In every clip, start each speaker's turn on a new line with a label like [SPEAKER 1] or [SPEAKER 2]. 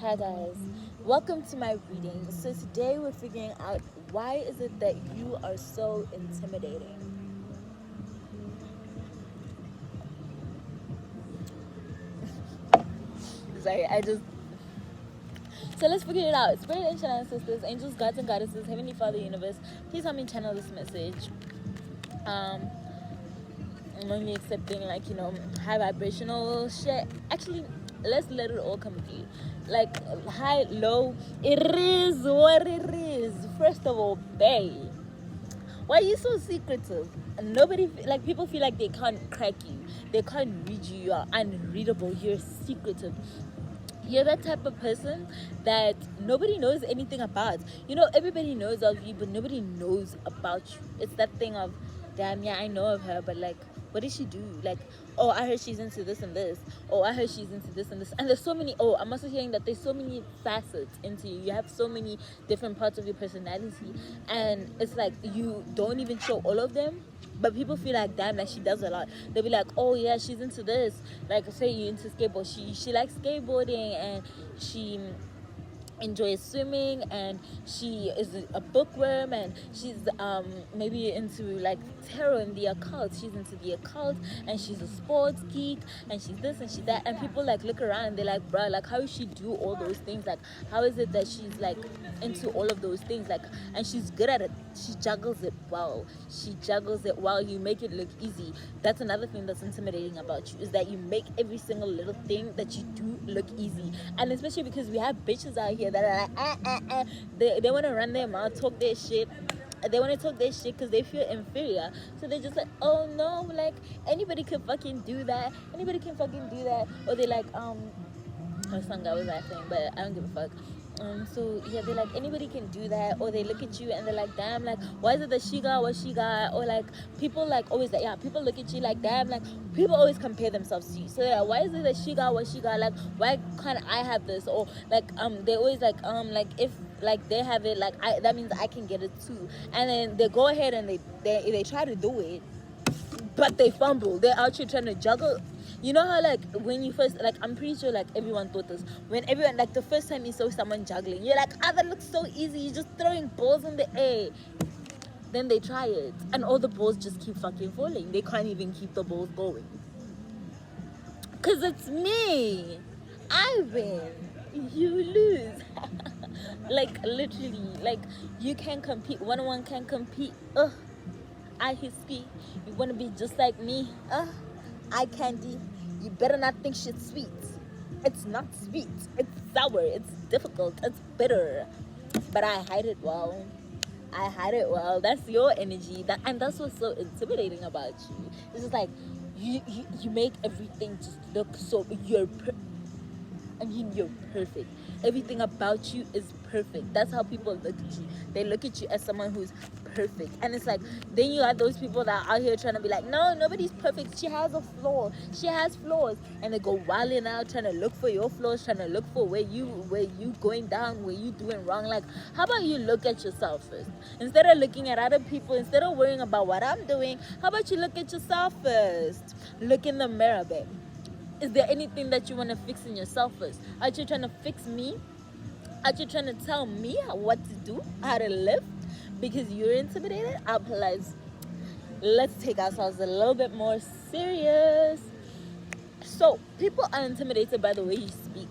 [SPEAKER 1] Hi guys, welcome to my reading. So today we're figuring out why is it that you are so intimidating. Sorry, so let's figure it out. Spirit, ancient ancestors, angels, gods and goddesses, heavenly Father, universe, please help me channel this message. I'm only accepting high vibrational shit. Actually, let's let it all complete. Like high, low, it is what it is. First of all, babe. Why are you so secretive? Nobody, like, people feel like they can't crack you, they can't read you, you are unreadable, you're secretive. You're that type of person that nobody knows anything about. Everybody knows of you, but nobody knows about you. It's that thing of, damn, yeah, I know of her, but like, what does she do? Like, oh, I heard she's into this and this. Oh, I heard she's into this and this. And there's so many. Oh, I'm also hearing that there's so many facets into you. You have so many different parts of your personality, and it's like you don't even show all of them. But people feel like, damn, like she does a lot. They'll be like, oh yeah, she's into this. Like, say you're into skateboard, she likes skateboarding, and she enjoys swimming, and she is a bookworm, and she's maybe into like tarot and the occult. She's into the occult, and she's a sports geek, and she's this and she's that. And people like look around and they're like, bruh, like, how does she do all those things? Like, how is it that she's like into all of those things? Like, and she's good at it. She juggles it well. You make it look easy. That's another thing that's intimidating about you, is that you make every single little thing that you do look easy. And especially because we have bitches out here that are like, they want to run their mouth, talk their shit. They want to talk their shit because they feel inferior. So they're just like, oh no, like, anybody can fucking do that. Or they like, or some guy was laughing, but I don't give a fuck. So yeah, they're like, anybody can do that. Or they look at you and they're like, damn, like, why is it that she got what she got? Or like, people like always like, yeah, people look at you like, damn, like, people always compare themselves to you. So yeah, why is it that she got what she got? Like, why can't I have this? Or like, they always like if like they have it, like, that means I can get it too. And then they go ahead and they try to do it, but they fumble. They're out here trying to juggle. You know how, like, when you first, like, I'm pretty sure, like, everyone thought this. When everyone, like, the first time you saw someone juggling, you're like, that looks so easy. You're just throwing balls in the air. Then they try it, and all the balls just keep fucking falling. They can't even keep the balls going. Because it's me. I win. You lose. Like, literally. Like, you can compete. One can compete. I hispy. You want to be just like me? Eye candy. You better not think shit's sweet. It's not sweet. It's sour. It's difficult. It's bitter. But I hide it well. That's your energy. And that's what's so intimidating about you. It's just like you make everything just look so you're perfect. Everything about you is perfect. That's how people look at you. They look at you as someone who's perfect. And it's like, then you have those people that are out here trying to be like, no, nobody's perfect. She has a flaw. She has flaws. And they go wilding out trying to look for your flaws, trying to look for where you going down, where you doing wrong. Like, how about you look at yourself first? Instead of looking at other people, instead of worrying about what I'm doing, how about you look at yourself first? Look in the mirror, babe. Is there anything that you want to fix in yourself first? Are you trying to fix me? Are you trying to tell me what to do, how to live? Because you're intimidated? I'll realize, let's take ourselves a little bit more serious. So, people are intimidated by the way you speak,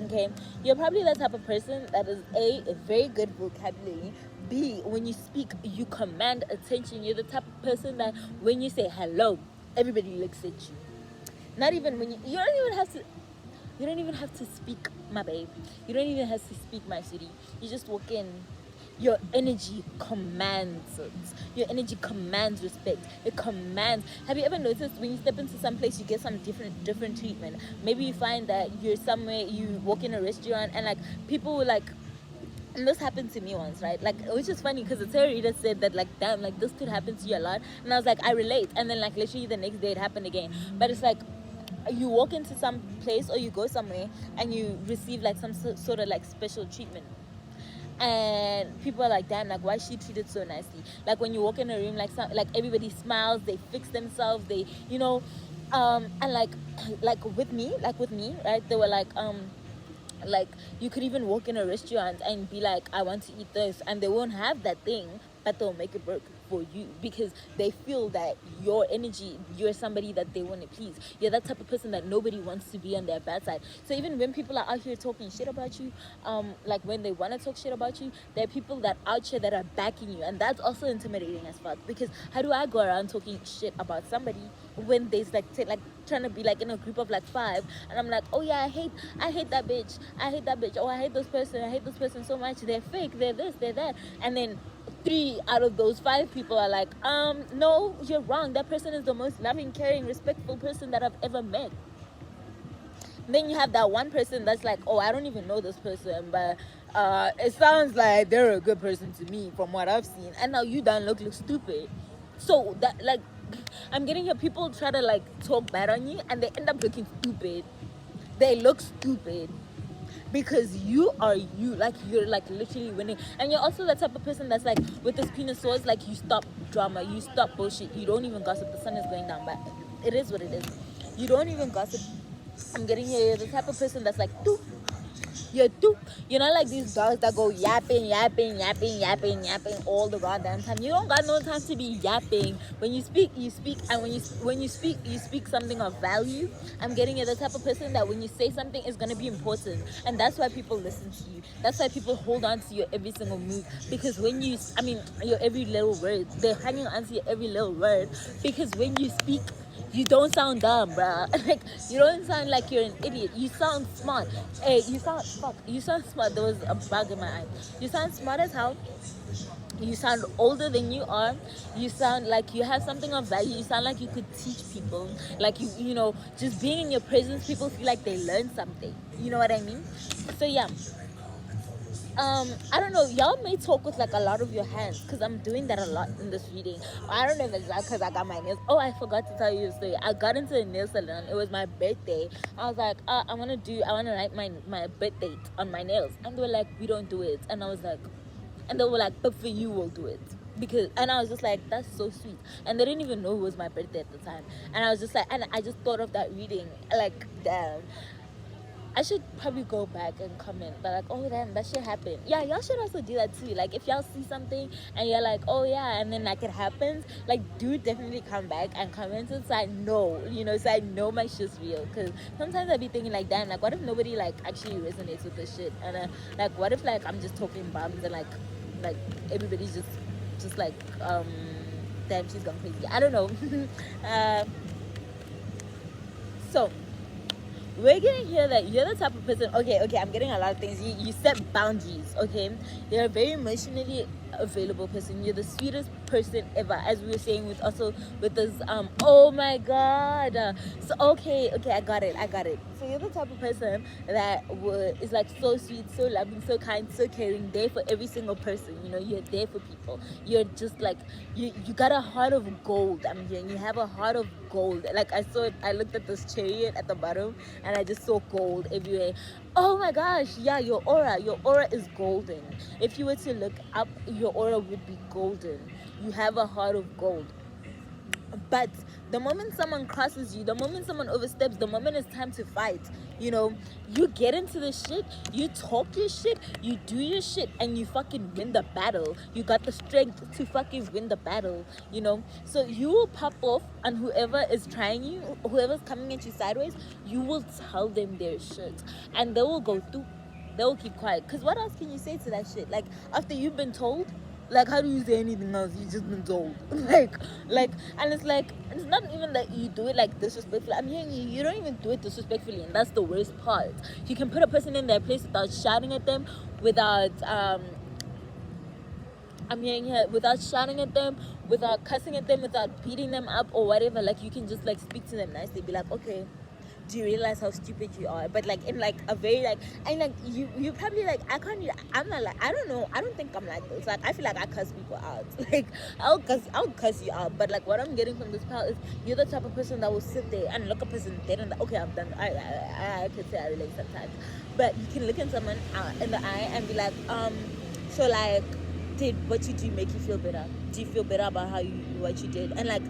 [SPEAKER 1] okay? You're probably the type of person that is a very good vocabulary. B, when you speak, you command attention. You're the type of person that when you say hello, everybody looks at you. Not even when you don't even have to speak, my babe. You don't even have to speak, my city. You just walk in. Your energy commands it. Your energy commands respect. It commands. Have you ever noticed when you step into some place, you get some different treatment? Maybe you find that you're somewhere, you walk in a restaurant, and like people will like. And this happened to me once, right? Like, which is funny because the tarot reader said that, like, damn, like, this could happen to you a lot. And I was like, I relate. And then, like, literally the next day it happened again. But it's like, you walk into some place or you go somewhere and you receive, like, some sort of, like, special treatment. And people are like, damn, like, why is she treated so nicely? Like, when you walk in a room, like, everybody smiles, they fix themselves, they, and, like with me, right? They were like, Like, you could even walk in a restaurant and be like, I want to eat this, and they won't have that thing, but they'll make it work for you because they feel that your energy, you're somebody that they want to please. You're that type of person that nobody wants to be on their bad side. So even when people are out here talking shit about you, like when they want to talk shit about you, there are people that out here that are backing you, and that's also intimidating as fuck. Because how do I go around talking shit about somebody when there's like trying to be like in a group of like 5, and I'm like, oh yeah, I hate that bitch, oh I hate this person so much, they're fake, they're this, they're that, and then 3 out of those 5 people are like, no, you're wrong, that person is the most loving, caring, respectful person that I've ever met. Then you have that one person that's like, oh, I don't even know this person, but it sounds like they're a good person to me from what I've seen, and now you don't look stupid. So that, like, I'm getting here, people try to like talk bad on you and they end up looking stupid. They look stupid because you are you, like you're like literally winning, and you're also the type of person that's like, with this Queen of Swords, like you stop drama, you stop bullshit, you don't even gossip. The sun is going down, but it is what it is. You don't even gossip. I'm getting here, you're the type of person that's like, doo. You're not like these dogs that go yapping all the goddamn time. You don't got no time to be yapping. When you speak, you speak, and when you speak something of value. I'm getting it, the type of person that when you say something, is gonna be important, and that's why people listen to you. That's why people hold on to your every single move, because when you, your every little word, they're hanging on to your every little word, because when you speak, you don't sound dumb, bruh. Like, you don't sound like you're an idiot. You sound smart. Hey, you sound smart. There was a bug in my eye. You sound smart as hell. You sound older than you are. You sound like you have something of value. You sound like you could teach people. Like, you know, just being in your presence, people feel like they learned something. You know what I mean? So yeah. I don't know, y'all may talk with like a lot of your hands, because I'm doing that a lot in this reading. I don't know if it's like because I got my nails. Oh, I forgot to tell you a story. I got into a nail salon. It was my birthday. I was like, I want to write my birth date on my nails, and they were like, we don't do it. And I was like, and they were like, but for you we'll do it. And I was just like, that's so sweet. And they didn't even know it was my birthday at the time. And I was just like, and I just thought of that reading, like, damn, I should probably go back and comment, but like, oh damn, that shit happened. Yeah, y'all should also do that too. Like, if y'all see something and you're like, oh yeah, and then like it happens, like, do definitely come back and comment it, so I know, so I know my shit's real. Because sometimes I be thinking like, damn, like, what if nobody like actually resonates with this shit, and like, what if like I'm just talking bombs and like everybody's just like, damn, she's gone crazy. I don't know. So we're getting here that you're the type of person, okay, I'm getting a lot of things. You set boundaries, okay? You're a very emotionally available person. You're the sweetest person ever, as we were saying with this, oh my god. So okay, I got it. So you're the type of person that is like so sweet, so loving, so kind, so caring, there for every single person. You're there for people. You're just like, you got a heart of gold. I'm hearing you have a heart of gold. Like, I looked at this chariot at the bottom, and I just saw gold everywhere. Oh my gosh, yeah, your aura is golden. If you were to look up, your aura would be golden. You have a heart of gold. But the moment someone crosses you, the moment someone oversteps, the moment it's time to fight, you get into the shit, you talk your shit, you do your shit, and you fucking win the battle. You got the strength to fucking win the battle, So you will pop off on whoever is trying you, whoever's coming at you sideways. You will tell them their shit, and they will go through. They will keep quiet. Because what else can you say to that shit? Like, after you've been told, like, how do you say anything else? You've just been told. like, and it's like, it's not even that you do it like disrespectfully. I'm hearing you don't even do it disrespectfully, and that's the worst part. You can put a person in their place without shouting at them, without without shouting at them, without cussing at them, without beating them up or whatever. Like, you can just like speak to them nicely, be like, okay, do you realize how stupid you are? But like in like a very like, and like you probably like, I'm not like, I don't know, I don't think I'm like this. Like, I feel like I cuss people out. Like, I'll cuss you out. But like, what I'm getting from this pal is, you're the type of person that will sit there and look a person dead in the, okay, I'm done. I could say I relate sometimes, but you can look in someone in the eye and be like, so like, did what you do make you feel better? Do you feel better about what you did? And like,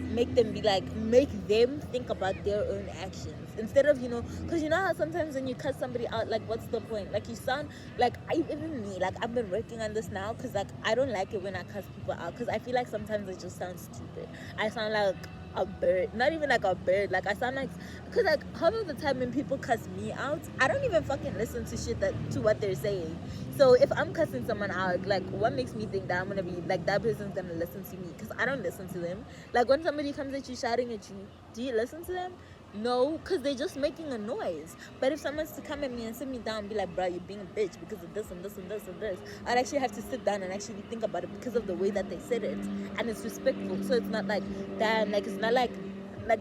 [SPEAKER 1] make them think about their own actions instead of, because you know how sometimes when you cut somebody out, like, what's the point? Like, you sound like, even me, like, I've been working on this now, because, like, I don't like it when I cuss people out, because I feel like sometimes it just sounds stupid. I sound like a bird, not even like a bird, like I sound like, because like half of the time when people cuss me out, I don't even fucking listen to what they're saying. So if I'm cussing someone out, like, what makes me think that I'm gonna be like, that person's gonna listen to me? Because I don't listen to them. Like, when somebody comes at you shouting at you, do you listen to them? No, because they're just making a noise. But if someone's to come at me and sit me down and be like, bro, you're being a bitch because of this and this and this and this, I'd actually have to sit down and actually think about it because of the way that they said it. And it's respectful. So it's not like, damn, like, it's not like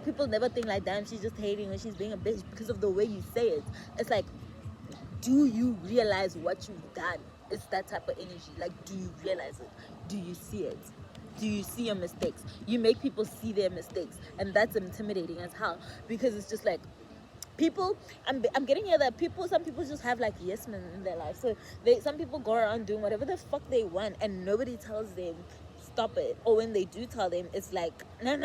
[SPEAKER 1] people never think like, damn, she's just hating when she's being a bitch because of the way you say it. It's like, do you realize what you've done? It's that type of energy. Like, do you realize it? Do you see it? Do you see your mistakes? You make people see their mistakes, and that's intimidating as hell, because it's just like, people, I'm getting here that some people just have like yes men in their life. So some people go around doing whatever the fuck they want, and nobody tells them stop it. Or when they do tell them, it's like, no.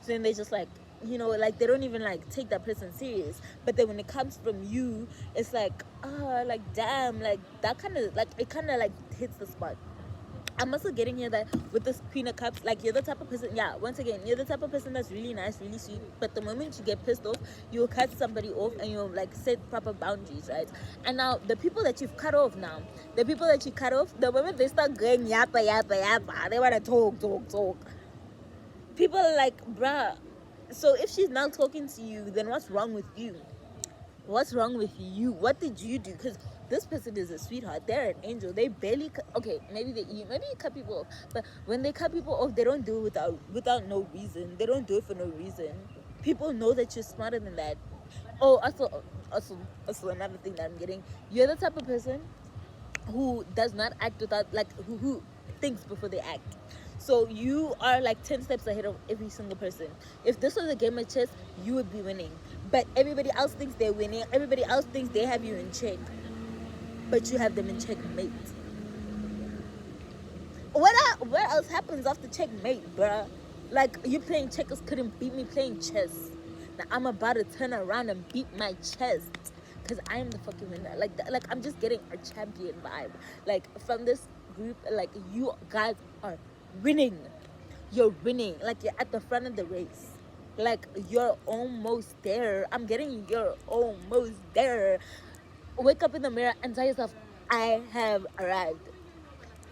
[SPEAKER 1] So then they just like, like, they don't even like take that person serious. But then when it comes from you, it's like, like, damn, like, that kind of like, it kind of like hits the spot. I'm also getting here that with this Queen of Cups, like, you're the type of person, once again, you're the type of person that's really nice, really sweet, but the moment you get pissed off, you'll cut somebody off and you'll, like, set proper boundaries, right? And now, the people that you've cut off now, the moment they start going yappa, they want to talk. People are like, bruh, so if she's not talking to you, then what's wrong with you? What's wrong with you? What did you do? Because this person is a sweetheart. They're an angel. They barely maybe you cut people off, but when they cut people off, they don't do it without no reason. They don't do it for no reason. People know that you're smarter than that. Oh, also another thing that I'm getting, you're the type of person who does not act without, like, who thinks before they act. So you are like 10 steps ahead of every single person. If this was a game of chess, you would be winning. But everybody else thinks they're winning. Everybody else thinks they have you in check. But you have them in checkmate. What else happens after checkmate, bruh? Like, you playing checkers couldn't beat me playing chess. Now I'm about to turn around and beat my chest. Because I am the fucking winner. Like, I'm just getting a champion vibe. Like, from this group, like, you guys are winning. You're winning. Like, you're at the front of the race. Like, you're almost there. I'm getting, you're almost there. Wake up in the mirror and tell yourself, I have arrived.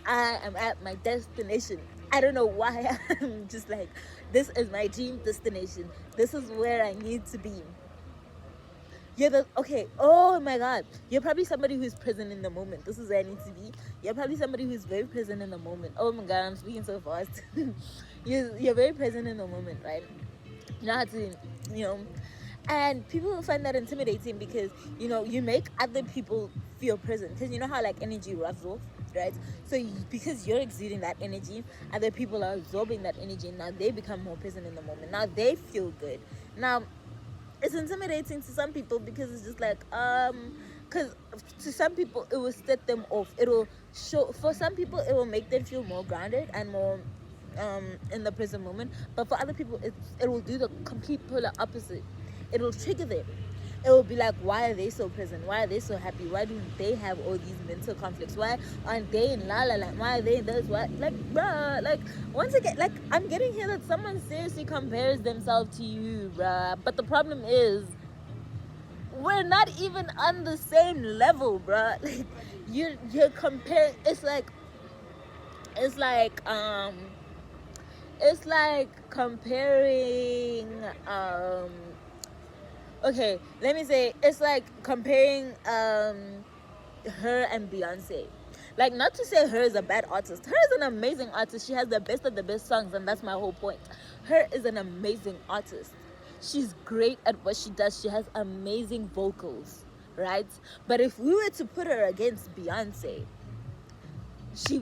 [SPEAKER 1] I am at my destination. I don't know why. I'm just like, this is my dream destination. This is where I need to be. Oh my God, you're probably somebody who's present in the moment. This is where I need to be. You're probably somebody who's very present in the moment. Oh my God, I'm speaking so fast. You're very present in the moment, right? You know how to, and people will find that intimidating because, you make other people feel present. Because you know how, like, energy rubs off, right? So because you're exuding that energy, other people are absorbing that energy. Now they become more present in the moment. Now they feel good. Now, it's intimidating to some people because it's just like, because to some people it will set them off. It will show, for some people it will make them feel more grounded and more in the present moment. But for other people, it will do the complete polar opposite. It will trigger them. It will be like, why are they so present? Why are they so happy? Why do they have all these mental conflicts? Why aren't they in la la land? Why are they in this? Why, like, bruh, like, once again, like, I'm getting here that someone seriously compares themselves to you, bruh. But the problem is, we're not even on the same level, bruh. Like, you're comparing. It's like comparing okay, let me say, it's like comparing her and Beyonce. Like, not to say her is a bad artist. Her is an amazing artist. She has the best of the best songs, and that's my whole point. Her is an amazing artist. She's great at what she does. She has amazing vocals, right? But if we were to put her against Beyonce, she's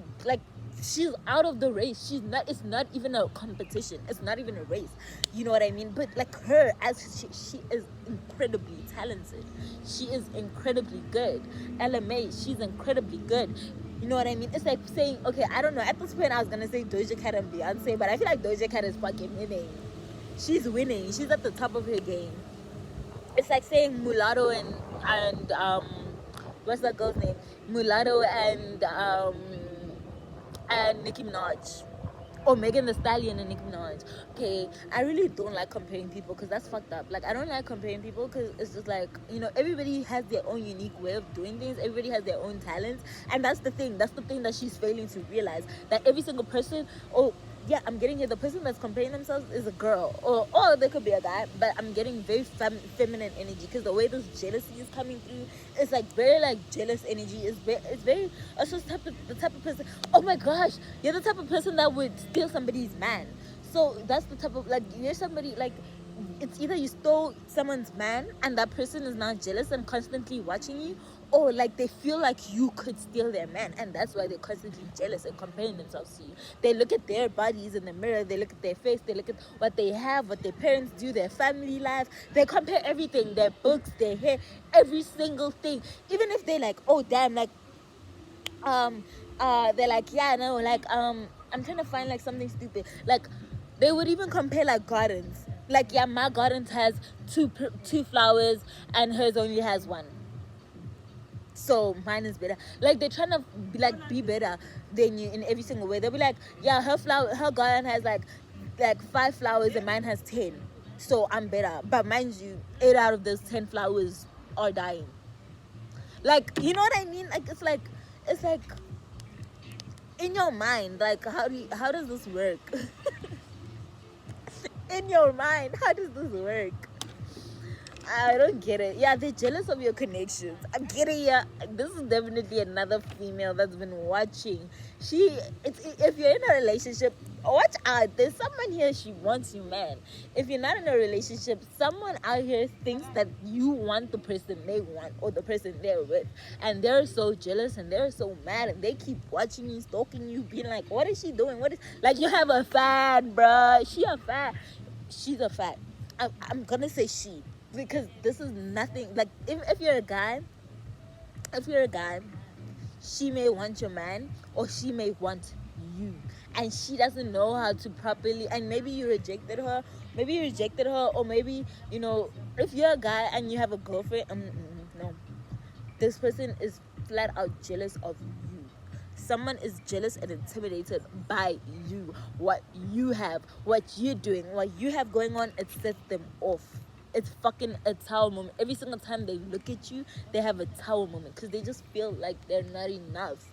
[SPEAKER 1] out of the race. It's not even a competition. It's not even a race. You know what I mean? But like her, as she is incredibly talented. She is incredibly good. LMA, she's incredibly good. You know what I mean? It's like saying, okay, I don't know. At this point, I was gonna say Doja Cat and Beyonce, but I feel like Doja Cat is fucking winning. She's winning. She's at the top of her game. It's like saying Mulatto and what's that girl's name? Mulatto and Nicki Minaj. Or Megan Thee Stallion and Nicki Minaj. Okay, I really don't like comparing people because that's fucked up. Like, I don't like comparing people because it's just like, you know, everybody has their own unique way of doing things. Everybody has their own talents. And that's the thing. That's the thing that she's failing to realize. That every single person, oh, yeah, I'm getting here. The person that's comparing themselves is a girl, or they could be a guy, but I'm getting very feminine energy because the way this jealousy is coming through, it's like very like jealous energy. It's very also the type of person. Oh my gosh, you're the type of person that would steal somebody's man. So that's the type of like you're somebody like. It's either you stole someone's man and that person is now jealous and constantly watching you, or like they feel like you could steal their man and that's why they're constantly jealous and comparing themselves to you. They look at their bodies in the mirror, they look at their face, they look at what they have, what their parents do, their family life, they compare everything, their books, their hair, every single thing. Even if they like, oh damn, like they're like, yeah, no, like I'm trying to find like something stupid, like they would even compare like gardens, like, yeah, my garden has two flowers and hers only has one, so mine is better. Like they're trying to be better than you in every single way. They'll be like, yeah, her garden has like 5 flowers and mine has 10, so I'm better. But mind you, 8 out of those 10 flowers are dying. Like, you know what I mean? Like it's like in your mind, like how does this work? In your mind, how does this work? I don't get it. Yeah, they're jealous of your connections. I'm getting ya. This is definitely another female that's been watching. If you're in a relationship, watch out. There's someone here, she wants you, man. If you're not in a relationship, someone out here thinks that you want the person they want or the person they're with. And they're so jealous and they're so mad and they keep watching you, stalking you, being like, what is she doing? Like, you have a fan, bruh. She's a fan. I'm gonna say she, because this is nothing like if you're a guy, she may want your man or she may want you, and she doesn't know how to properly, and maybe you rejected her, or maybe, you know, if you're a guy and you have a girlfriend, no, this person is flat out jealous of you. Someone is jealous and intimidated by you, what you have, what you're doing, what you have going on. It sets them off. It's fucking a tower moment. Every single time they look at you, they have a tower moment because they just feel like they're not enough.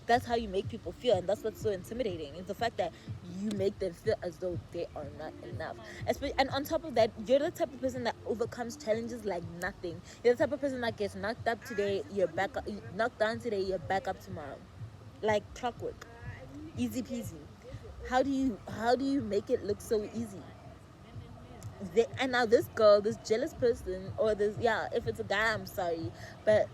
[SPEAKER 1] That's how you make people feel, and that's what's so intimidating. It's the fact that you make them feel as though they are not enough. And on top of that, you're the type of person that overcomes challenges like nothing. You're the type of person that gets knocked up today, you're back up, knocked down today, you're back up tomorrow, like clockwork, easy peasy. How do you make it look so easy? And now this girl, this jealous person, or this, yeah, if it's a guy, I'm sorry, but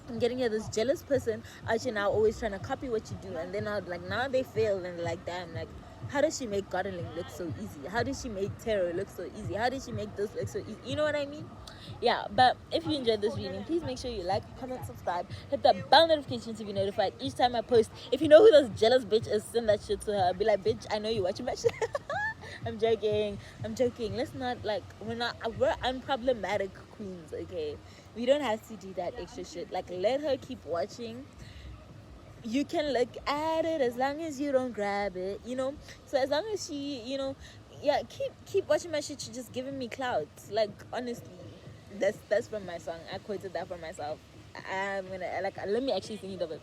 [SPEAKER 1] I'm getting here, this jealous person actually now always trying to copy what you do, and then now they fail and they're like, damn, like, how does she make gardening look so easy? How does she make tarot look so easy? How did she make this look so easy? You know what I mean? Yeah, but if you enjoyed this reading, please make sure you like, comment, subscribe, hit the bell notification to be notified each time I post. If you know who this jealous bitch is, send that shit to her. Be like, bitch, I know you watching my shit. I'm joking. Let's not, like, we're unproblematic queens, okay? We don't have to do that extra shit. Like, let her keep watching. You can look at it as long as you don't grab it, you know? So as long as she, you know, yeah, keep watching my shit. She's just giving me clouds. Like, honestly, that's from my song. I quoted that from myself. I'm gonna, like, let me actually sing it over.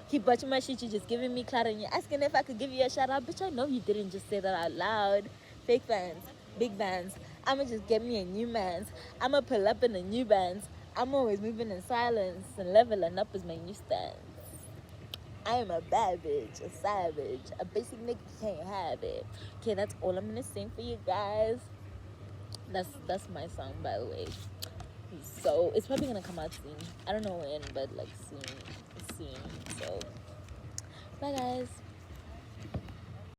[SPEAKER 1] Keep watching my shit, you just giving me clout, and you're asking if I could give you a shout out. Bitch, I know you didn't just say that out loud. Fake fans, big fans. I'ma just get me a new man's. I'ma pull up in a new band's. I'm always moving in silence, and leveling up is my new stance. I am a bad bitch, a savage, a basic nigga can't have it. Okay, that's all I'm gonna sing for you guys. That's my song, by the way. So it's probably gonna come out soon. I don't know when, but like soon. So bye guys.